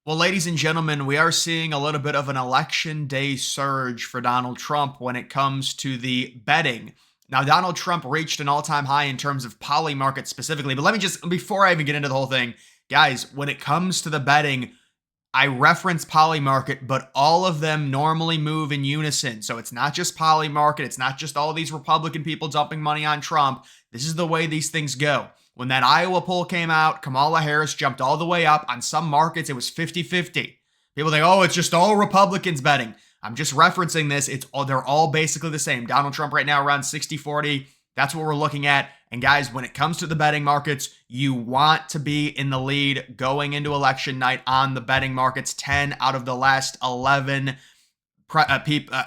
Well, ladies and gentlemen, we are seeing a little bit of an election day surge for Donald Trump when it comes to the betting. Now, Donald Trump reached an all time high in terms of poly market specifically. But let me just, before I even get into the whole thing, guys, when it comes to the betting, I reference poly market, but all of them normally move in unison. So it's not just poly market. It's not just all these Republican people dumping money on Trump. This is the way these things go. When that Iowa poll came out, Kamala Harris jumped all the way up. On some markets, it was 50-50. People think, oh, it's just all Republicans betting. I'm just referencing this. They're all basically the same. Donald Trump right now around 60-40. That's what we're looking at. And guys, when it comes to the betting markets, you want to be in the lead going into election night on the betting markets. 10 out of the last 11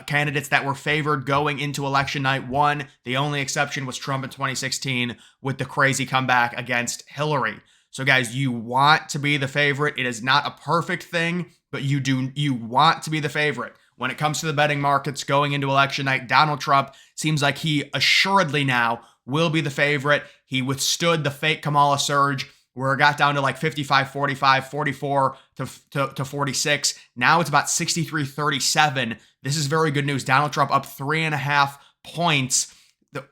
candidates that were favored going into election night won. The only exception was Trump in 2016 with the crazy comeback against Hillary. So guys, you want to be the favorite. It is not a perfect thing, but you want to be the favorite. When it comes to the betting markets going into election night, Donald Trump seems like he assuredly now will be the favorite. He withstood the fake Kamala surge where it got down to like 55-45, 44 to 46. Now it's about 63-37. This is very good news. Donald Trump up 3.5 points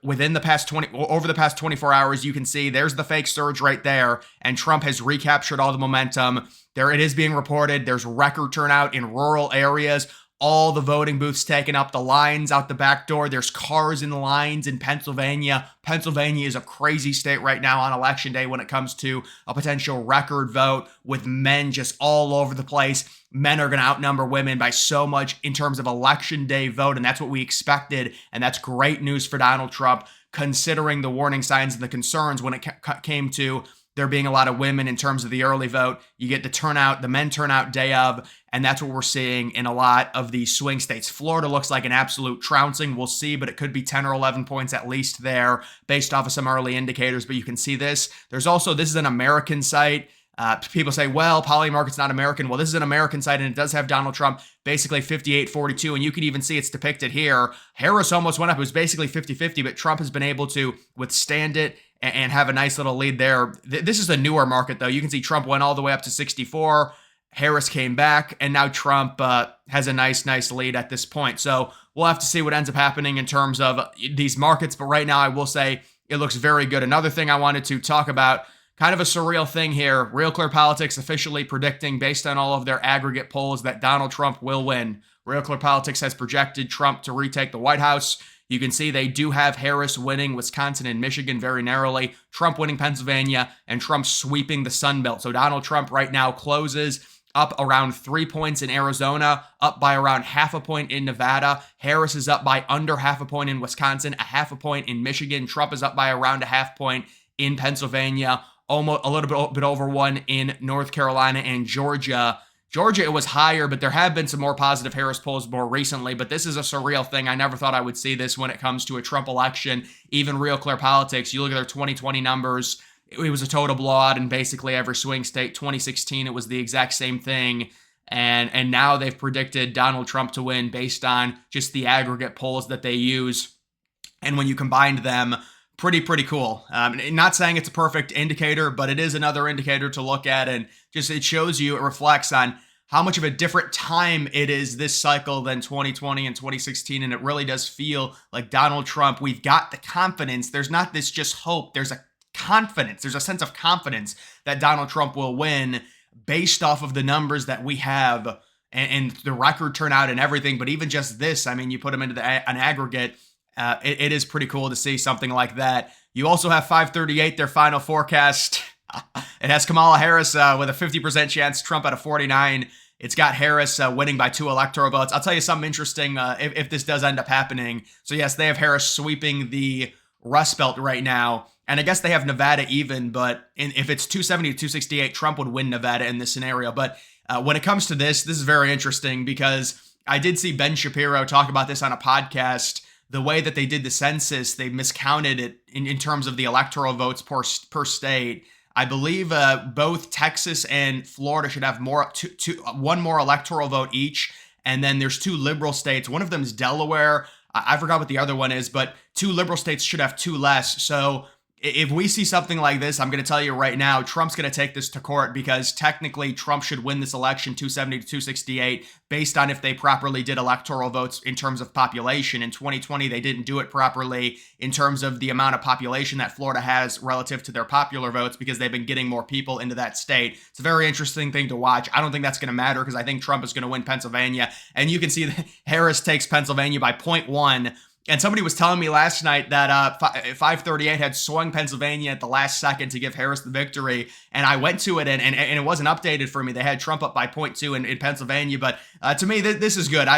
within the past over the past 24 hours. You can see there's the fake surge right there, and Trump has recaptured all the momentum. There it is being reported. There's record turnout in rural areas. All the voting booths taken up, the lines out the back door. There's cars in the lines in Pennsylvania. Pennsylvania is a crazy state right now on election day when it comes to a potential record vote with men just all over the place. Men are going to outnumber women by so much in terms of election day vote, and that's what we expected, and that's great news for Donald Trump considering the warning signs and the concerns when it came to there being a lot of women in terms of the early vote. You get the men turnout day of, and that's what we're seeing in a lot of these swing states. Florida looks like an absolute trouncing. We'll see, but it could be 10 or 11 points at least there based off of some early indicators, but you can see this. There's also, this is an American site. People say, well, Polymarket's not American. Well, this is an American site, and it does have Donald Trump basically 58-42, and you can even see it's depicted here. Harris almost went up. It was basically 50-50, but Trump has been able to withstand it and have a nice little lead there. This is a newer market, though. You can see Trump went all the way up to 64. Harris came back, and now Trump has a nice lead at this point. So we'll have to see what ends up happening in terms of these markets, but right now I will say it looks very good. Another thing I wanted to talk about, kind of a surreal thing here. Real Clear Politics officially predicting, based on all of their aggregate polls, that Donald Trump will win. Real Clear Politics has projected Trump to retake the White House. You can see they do have Harris winning Wisconsin and Michigan very narrowly, Trump winning Pennsylvania, and Trump sweeping the Sun Belt. So Donald Trump right now closes up around 3 points in Arizona, up by around 0.5 point in Nevada. Harris is up by under 0.5 point in Wisconsin, 0.5 point in Michigan. Trump is up by around 0.5 point in Pennsylvania, almost a little bit over 1 in North Carolina and Georgia. Georgia, it was higher, but there have been some more positive Harris polls more recently, but this is a surreal thing. I never thought I would see this when it comes to a Trump election. Even Real Clear Politics, you look at their 2020 numbers, it was a total blowout in basically every swing state. 2016, it was the exact same thing, and now they've predicted Donald Trump to win based on just the aggregate polls that they use, and when you combined them, pretty cool. Not saying it's a perfect indicator, but it is another indicator to look at, and just it shows you, it reflects on how much of a different time it is this cycle than 2020 and 2016, and it really does feel like Donald Trump, we've got the confidence. There's not this just hope. There's a confidence. There's a sense of confidence that Donald Trump will win based off of the numbers that we have and the record turnout and everything. But even just this, I mean, you put them into an aggregate, it is pretty cool to see something like that. You also have 538, their final forecast. It has Kamala Harris with a 50% chance, Trump at a 49. It's got Harris winning by 2 electoral votes. I'll tell you something interesting if this does end up happening. So yes, they have Harris sweeping the Rust Belt right now. And I guess they have Nevada even, but if it's 270 to 268, Trump would win Nevada in this scenario. But when it comes to this is very interesting because I did see Ben Shapiro talk about this on a podcast. The way that they did the census, they miscounted it in terms of the electoral votes per state. I believe both Texas and Florida should have one more electoral vote each. And then there's 2 liberal states. One of them is Delaware. I forgot what the other one is, but 2 liberal states should have 2 less. So If we see something like this, I'm going to tell you right now, Trump's going to take this to court because technically Trump should win this election 270 to 268 based on if they properly did electoral votes in terms of population. In 2020, they didn't do it properly in terms of the amount of population that Florida has relative to their popular votes because they've been getting more people into that state. It's a very interesting thing to watch. I don't think that's going to matter because I think Trump is going to win Pennsylvania. And you can see that Harris takes Pennsylvania by 0.1. And somebody was telling me last night that 538 had swung Pennsylvania at the last second to give Harris the victory. And I went to it, and it wasn't updated for me. They had Trump up by 0.2 in Pennsylvania. But to me, this is good.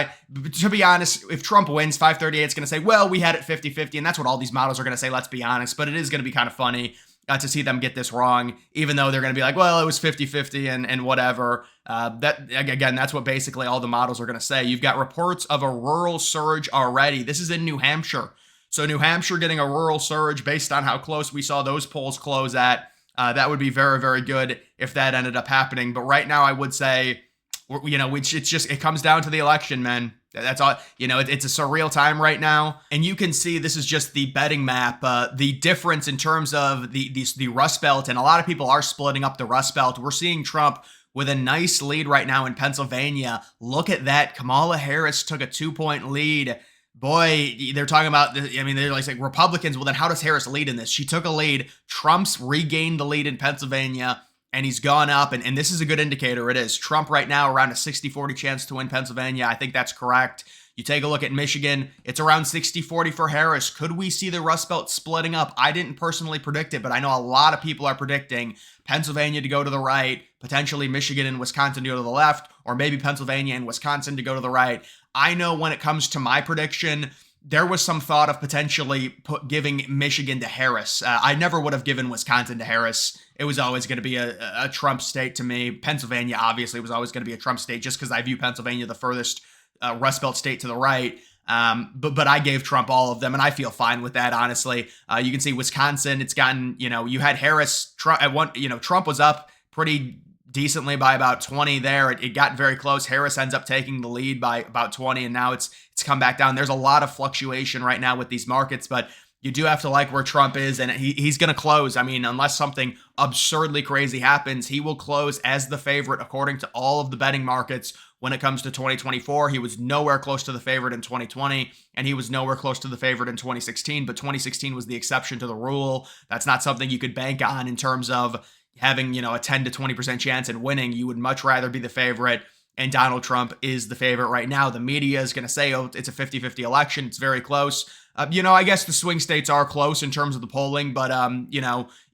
To be honest, if Trump wins, 538 is going to say, well, we had it 50-50. And that's what all these models are going to say, let's be honest. But it is going to be kind of funny to see them get this wrong, even though they're going to be like, well, it was 50-50 and whatever. That's what basically all the models are going to say. You've got reports of a rural surge already. This is in New Hampshire. So New Hampshire getting a rural surge based on how close we saw those polls close at. That would be very, very good if that ended up happening. But right now I would say, it comes down to the election, man. That's all. It's a surreal time right now. And you can see this is just the betting map, the difference in terms of the Rust Belt. And a lot of people are splitting up the Rust Belt. We're seeing Trump with a nice lead right now in Pennsylvania. Look at that. Kamala Harris took a 2-point lead. Boy, they're talking about, they're like Republicans. Well, then how does Harris lead in this? She took a lead. Trump's regained the lead in Pennsylvania. And he's gone up, and this is a good indicator. It is. Trump right now around a 60-40 chance to win Pennsylvania. I think that's correct. You take a look at Michigan, it's around 60-40 for Harris. Could we see the Rust Belt splitting up? I didn't personally predict it, but I know a lot of people are predicting Pennsylvania to go to the right, potentially Michigan and Wisconsin to go to the left, or maybe Pennsylvania and Wisconsin to go to the right. I know when it comes to my prediction, there was some thought of potentially giving Michigan to Harris. I never would have given Wisconsin to Harris. It was always going to be a Trump state to me. Pennsylvania, obviously, was always going to be a Trump state just because I view Pennsylvania the furthest Rust Belt state to the right. But I gave Trump all of them, and I feel fine with that, honestly. You can see Wisconsin, it's gotten, you had Harris, Trump was up pretty decently by about 20 there. It got very close. Harris ends up taking the lead by about 20, and now it's come back down. There's a lot of fluctuation right now with these markets, but you do have to like where Trump is, and he's going to close. Unless something absurdly crazy happens, he will close as the favorite according to all of the betting markets when it comes to 2024. He was nowhere close to the favorite in 2020, and he was nowhere close to the favorite in 2016, but 2016 was the exception to the rule. That's not something you could bank on in terms of having, a 10 to 20% chance in winning. You would much rather be the favorite, and Donald Trump is the favorite right now. The media is going to say, oh, it's a 50-50 election. It's very close. I guess the swing states are close in terms of the polling, but,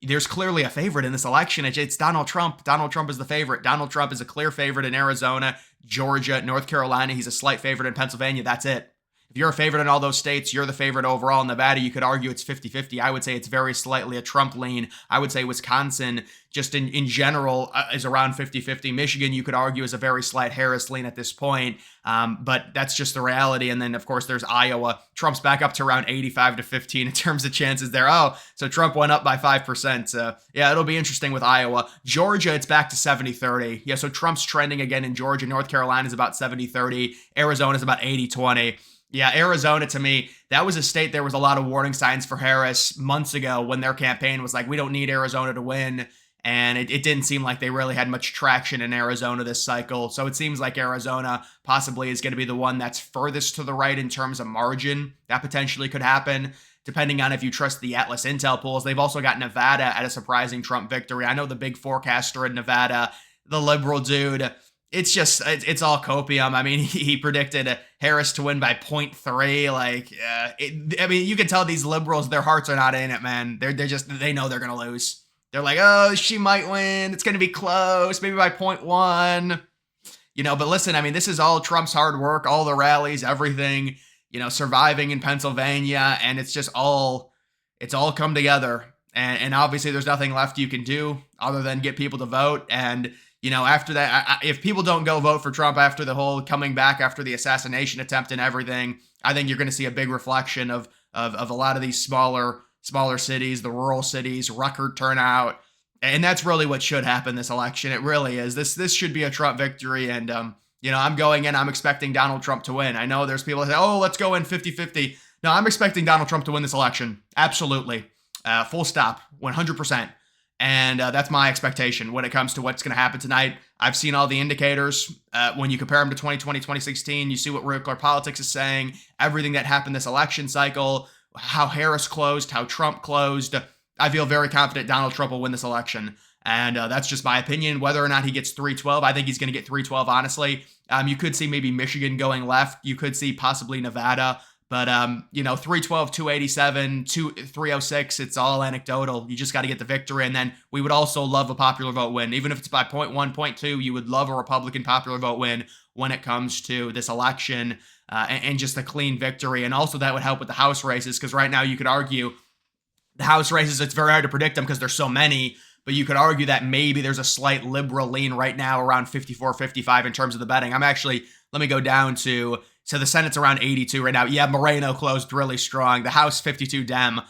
there's clearly a favorite in this election. It's Donald Trump. Donald Trump is the favorite. Donald Trump is a clear favorite in Arizona, Georgia, North Carolina. He's a slight favorite in Pennsylvania. That's it. If you're a favorite in all those states, you're the favorite overall. In Nevada, you could argue it's 50-50. I would say it's very slightly a Trump lean. I would say Wisconsin, just in general, is around 50-50. Michigan, you could argue, is a very slight Harris lean at this point. But that's just the reality. And then, of course, there's Iowa. Trump's back up to around 85-15 in terms of chances there. Oh, so Trump went up by 5%. Yeah, it'll be interesting with Iowa. Georgia, it's back to 70-30. Yeah, so Trump's trending again in Georgia. North Carolina is about 70-30. Arizona is about 80-20. Yeah, Arizona, to me, that was a state there was a lot of warning signs for Harris months ago when their campaign was like, we don't need Arizona to win. And it didn't seem like they really had much traction in Arizona this cycle. So it seems like Arizona possibly is going to be the one that's furthest to the right in terms of margin. That potentially could happen, depending on if you trust the Atlas Intel polls. They've also got Nevada at a surprising Trump victory. I know the big forecaster in Nevada, the liberal dude, it's all copium. He predicted Harris to win by 0.3. You can tell these liberals, their hearts are not in it, man. They know they're going to lose. They're like, oh, she might win. It's going to be close, maybe by 0.1. But listen, this is all Trump's hard work, all the rallies, everything, surviving in Pennsylvania. And it's all come together. And obviously there's nothing left you can do other than get people to vote. And after that, if people don't go vote for Trump after the whole coming back after the assassination attempt and everything, I think you're going to see a big reflection of a lot of these smaller cities, the rural cities, record turnout. And that's really what should happen this election. It really is. This should be a Trump victory. And, I'm going in, I'm expecting Donald Trump to win. I know there's people that say, oh, let's go in 50-50. No, I'm expecting Donald Trump to win this election. Absolutely. full stop, 100%. And that's my expectation when it comes to what's going to happen tonight. I've seen all the indicators. When you compare them to 2020, 2016, you see what Real Clear Politics is saying, everything that happened this election cycle, how Harris closed, how Trump closed. I feel very confident Donald Trump will win this election. And that's just my opinion. Whether or not he gets 312, I think he's going to get 312, honestly. You could see maybe Michigan going left. You could see possibly Nevada. But, 312, 287, 306, it's all anecdotal. You just got to get the victory. And then we would also love a popular vote win. Even if it's by 0.1, 0.2, you would love a Republican popular vote win when it comes to this election and just a clean victory. And also that would help with the House races, because right now you could argue the House races, it's very hard to predict them because there's so many. But you could argue that maybe there's a slight liberal lean right now around 54, 55 in terms of the betting. Let me go down to the Senate's around 82 right now. Yeah, Moreno closed really strong. The House 52 Dem.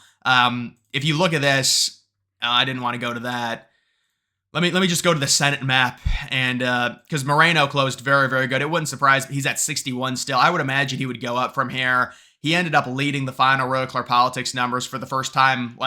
If you look at this, I didn't want to go to that. Let me just go to the Senate map, and because Moreno closed very, very good. It wouldn't surprise me. He's at 61 still. I would imagine he would go up from here. He ended up leading the final Real Clear Politics numbers for the first time,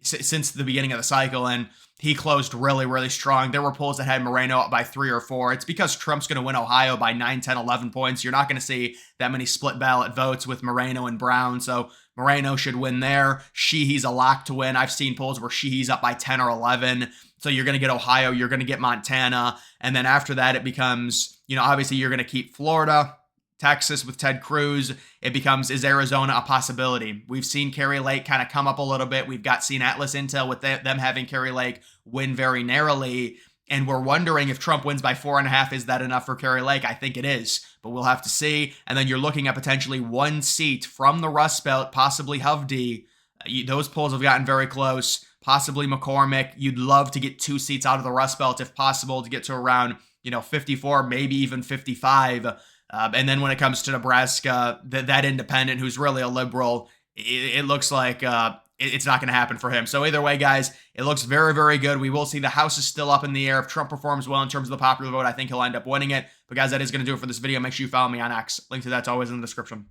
since the beginning of the cycle, and he closed really, really strong. There were polls that had Moreno up by 3 or 4. It's because Trump's going to win Ohio by 9, 10, 11 points. You're not going to see that many split ballot votes with Moreno and Brown, so Moreno should win there. Sheehy's a lock to win. I've seen polls where Sheehy's up by 10 or 11. So you're going to get Ohio, you're going to get Montana, and then after that it becomes, obviously you're going to keep Florida, Texas with Ted Cruz. It becomes, is Arizona a possibility? We've seen Kari Lake kind of come up a little bit. We've seen Atlas Intel with them having Kari Lake win very narrowly. And we're wondering if Trump wins by 4.5, is that enough for Kari Lake? I think it is, but we'll have to see. And then you're looking at potentially one seat from the Rust Belt, possibly Hovde. Those polls have gotten very close. Possibly McCormick. You'd love to get 2 seats out of the Rust Belt if possible to get to around, 54, maybe even 55. And then when it comes to Nebraska, that independent who's really a liberal, it looks like it's not going to happen for him. So either way, guys, it looks very, very good. We will see. The House is still up in the air. If Trump performs well in terms of the popular vote, I think he'll end up winning it. But guys, that is going to do it for this video. Make sure you follow me on X. Link to that's always in the description.